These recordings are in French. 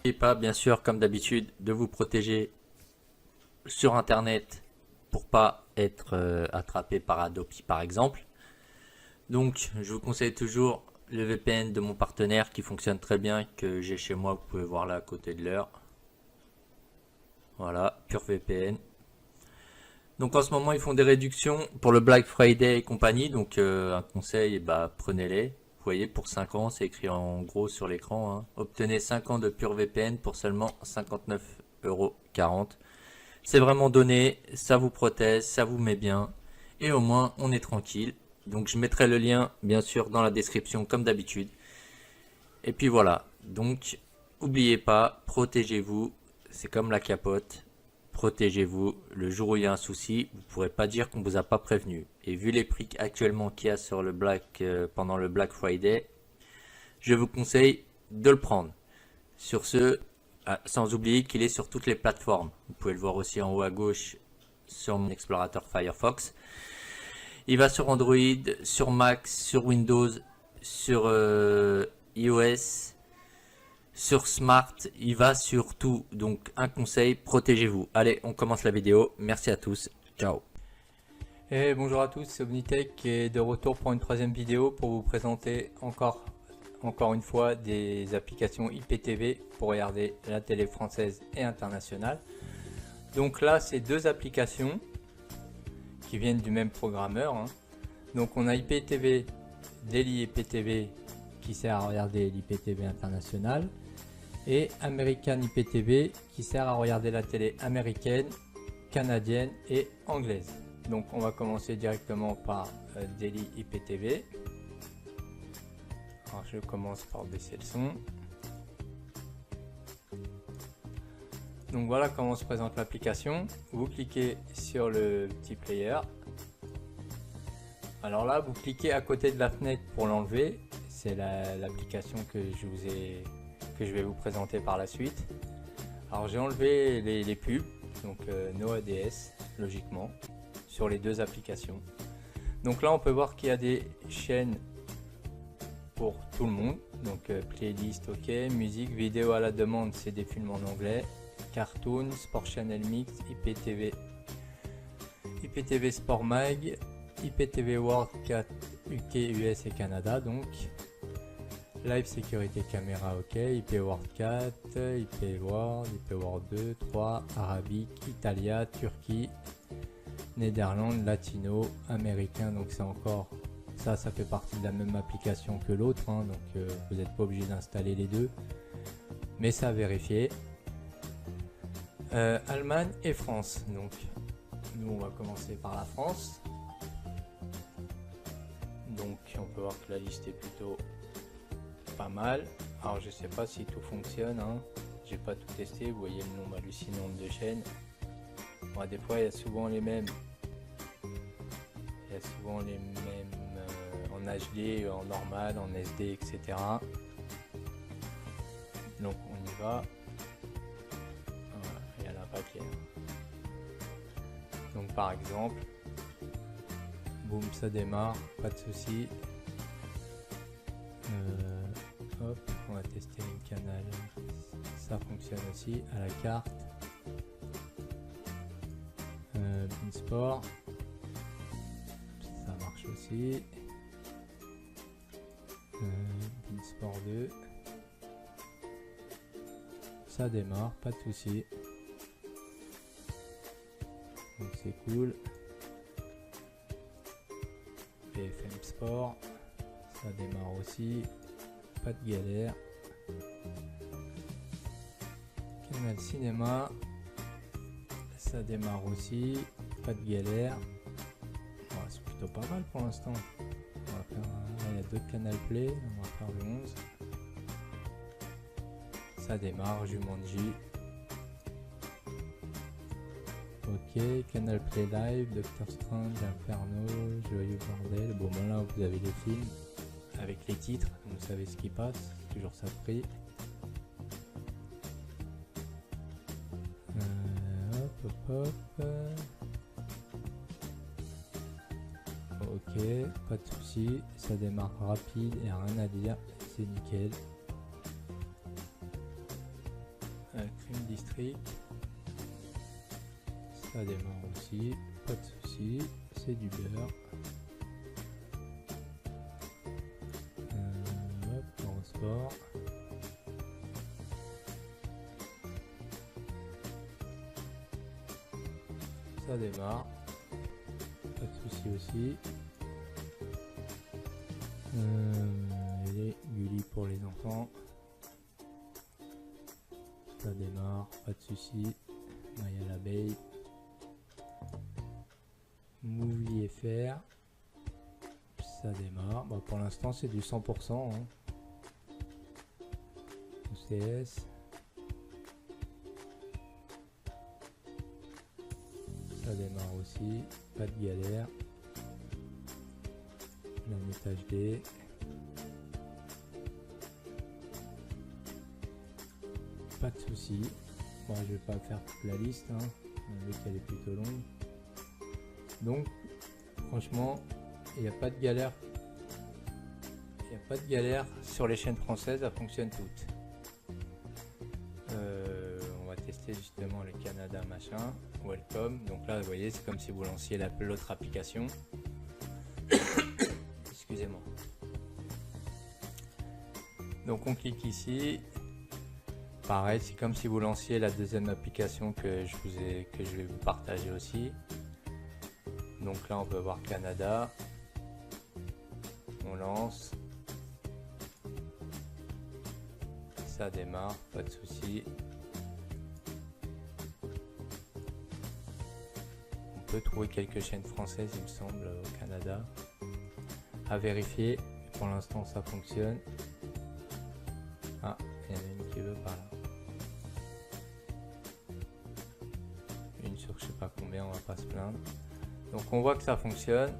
N'oubliez pas, bien sûr, comme d'habitude, de vous protéger sur Internet pour pas être attrapé par Adopi par exemple. Donc, je vous conseille toujours le VPN de mon partenaire qui fonctionne très bien, que j'ai chez moi, vous pouvez voir là à côté de l'heure. Voilà, PureVPN. Donc en ce moment ils font des réductions pour le Black Friday et compagnie, donc un conseil, bah, prenez-les. Vous voyez, pour 5 ans, c'est écrit en gros sur l'écran, hein. Obtenez 5 ans de PureVPN pour seulement 59,40 €. C'est vraiment donné, ça vous protège, ça vous met bien, et au moins on est tranquille. Donc je mettrai le lien bien sûr dans la description comme d'habitude. Et puis voilà, donc n'oubliez pas, protégez-vous, c'est comme la capote. Protégez-vous, le jour où il y a un souci, vous ne pourrez pas dire qu'on ne vous a pas prévenu. Et vu les prix actuellement qu'il y a sur le pendant le Black Friday, je vous conseille de le prendre. Sur ce, sans oublier qu'il est sur toutes les plateformes. Vous pouvez le voir aussi en haut à gauche sur mon explorateur Firefox. Il va sur Android, sur Mac, sur Windows, sur iOS, sur Smart, il va sur tout. Donc un conseil, protégez-vous. Allez, on commence la vidéo. Merci à tous. Ciao. Et bonjour à tous, c'est Omnitech qui est de retour pour une troisième vidéo pour vous présenter encore une fois des applications IPTV pour regarder la télé française et internationale. Donc là, c'est deux applications qui viennent du même programmeur, hein. Donc on a IPTV, Daily IPTV qui sert à regarder l'IPTV international, et American IPTV qui sert à regarder la télé américaine, canadienne et anglaise. Donc on va commencer directement par Daily IPTV. Alors je commence par baisser le son. Donc voilà comment se présente l'application. Vous cliquez sur le petit player. Alors là, vous cliquez à côté de la fenêtre pour l'enlever. C'est l'application que je vais vous présenter par la suite. Alors j'ai enlevé les pubs, donc no ADS logiquement, sur les deux applications. Donc là on peut voir qu'il y a des chaînes pour tout le monde. Donc playlist, ok, musique, vidéo à la demande, c'est des films en anglais, cartoon, sport channel mix, IPTV, IPTV Sport Mag, IPTV World 4 UK, US et Canada, donc Live sécurité caméra, ok, IP World 4, IP World, IP World 2, 3, Arabique, Italia, Turquie, Néderlande, Latino, Américain, donc c'est encore, ça fait partie de la même application que l'autre, hein, donc vous n'êtes pas obligé d'installer les deux, mais ça à vérifier. Allemagne et France, donc nous on va commencer par la France. Donc on peut voir que la liste est plutôt pas mal. Alors je sais pas si tout fonctionne, hein. J'ai pas tout testé, vous voyez le nombre hallucinant de chaînes. Bon, des fois il y a souvent les mêmes. En HD, en normal, en SD, etc. Donc on y va. Voilà, il y en a un paquet. Donc par exemple, boum, ça démarre, pas de souci. Hop, on va tester une canal, ça fonctionne aussi à la carte. Beansport, ça marche aussi. Beansport 2, ça démarre, pas de souci. Donc c'est cool. BFM Sport, ça démarre aussi, pas de galère. Canal Cinéma, ça démarre aussi, pas de galère. Oh, c'est plutôt pas mal pour l'instant. Il y a d'autres Canal Play, on va faire le 11. Ça démarre, Jumanji. Ok, Canal Play Live, Doctor Strange, Inferno, Joyeux Bordel. Bon, ben là vous avez les films avec les titres, vous savez ce qui passe, toujours ça de prix. Hop. Ok, pas de souci, ça démarre rapide et rien à dire, c'est nickel. Cream District. Ça démarre aussi, pas de souci, c'est du beurre. Hop, on sport. Ça démarre, pas de souci aussi. Les Gulli pour les enfants. Ça démarre, pas de souci. Maya l'abeille. Movie FR. Ça démarre. Bon, pour l'instant c'est du 100%. Hein. OCS. Ça démarre aussi. Pas de galère. La Net HD. Pas de souci. Bon, je vais pas faire toute la liste, hein, vu qu'elle est plutôt longue. Donc, franchement, il n'y a pas de galère. Il n'y a pas de galère sur les chaînes françaises, ça fonctionne toutes. On va tester justement le Canada machin. Welcome. Donc là, vous voyez, c'est comme si vous lanciez l'autre application. Excusez-moi. Donc on clique ici. Pareil, c'est comme si vous lanciez la deuxième application que je vais vous partager aussi. Donc là, on peut voir Canada. On lance. Ça démarre, pas de souci. On peut trouver quelques chaînes françaises, il me semble, au Canada. À vérifier. Pour l'instant, ça fonctionne. Ah, il y en a une qui veut par là. Une sur je sais pas combien, on va pas se plaindre. Donc on voit que ça fonctionne.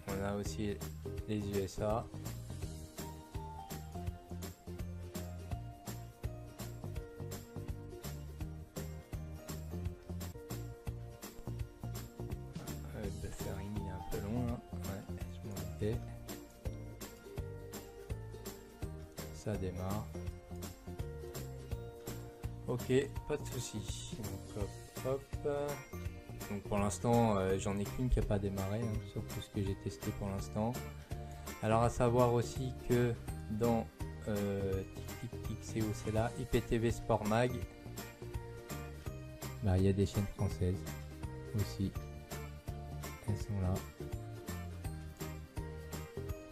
On a aussi les USA. Le buffering il est un peu long là. Ouais, je m'en doutais. Ça démarre. Ok, pas de souci. Donc hop, hop. Donc pour l'instant, j'en ai qu'une qui n'a pas démarré, hein, sur tout ce que j'ai testé pour l'instant. Alors à savoir aussi que dans c'est là, IPTV Sport Mag, bah, il y a des chaînes françaises aussi. Elles sont là.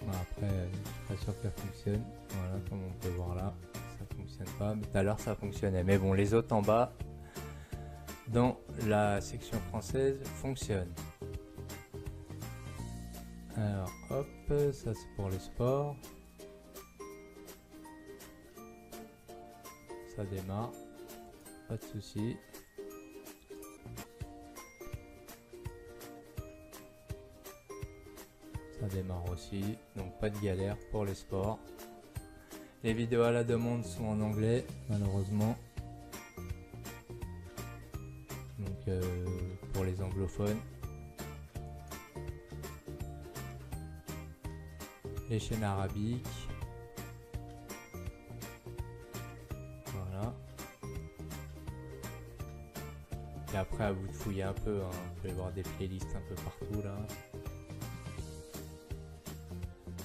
Bon, après, je suis pas sûr qu'elles fonctionnent. Voilà, comme on peut voir là, ça fonctionne pas. Mais tout à l'heure, ça fonctionnait. Mais bon, les autres en bas, dans la section française, fonctionnent. Alors, hop, ça c'est pour le sport. Ça démarre, pas de souci. Ça démarre aussi, donc pas de galère pour les sports. Les vidéos à la demande sont en anglais, malheureusement. Donc pour les anglophones. Les chaînes arabiques. Voilà. Et après à vous de fouiller un peu, hein. Vous pouvez voir des playlists un peu partout là.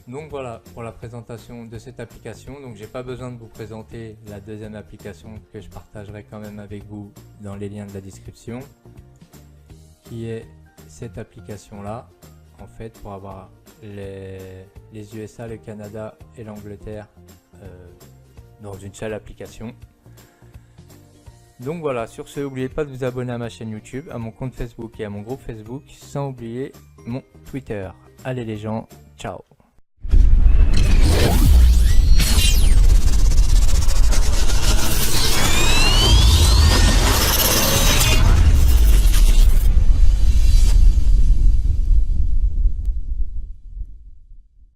Donc voilà pour la présentation de cette application. Donc j'ai pas besoin de vous présenter la deuxième application que je partagerai quand même avec vous dans les liens de la description, qui est cette application là, en fait, pour avoir les USA, le Canada et l'Angleterre dans une seule application. Donc voilà, sur ce, n'oubliez pas de vous abonner à ma chaîne YouTube, à mon compte Facebook et à mon groupe Facebook, sans oublier mon Twitter. Allez les gens, ciao.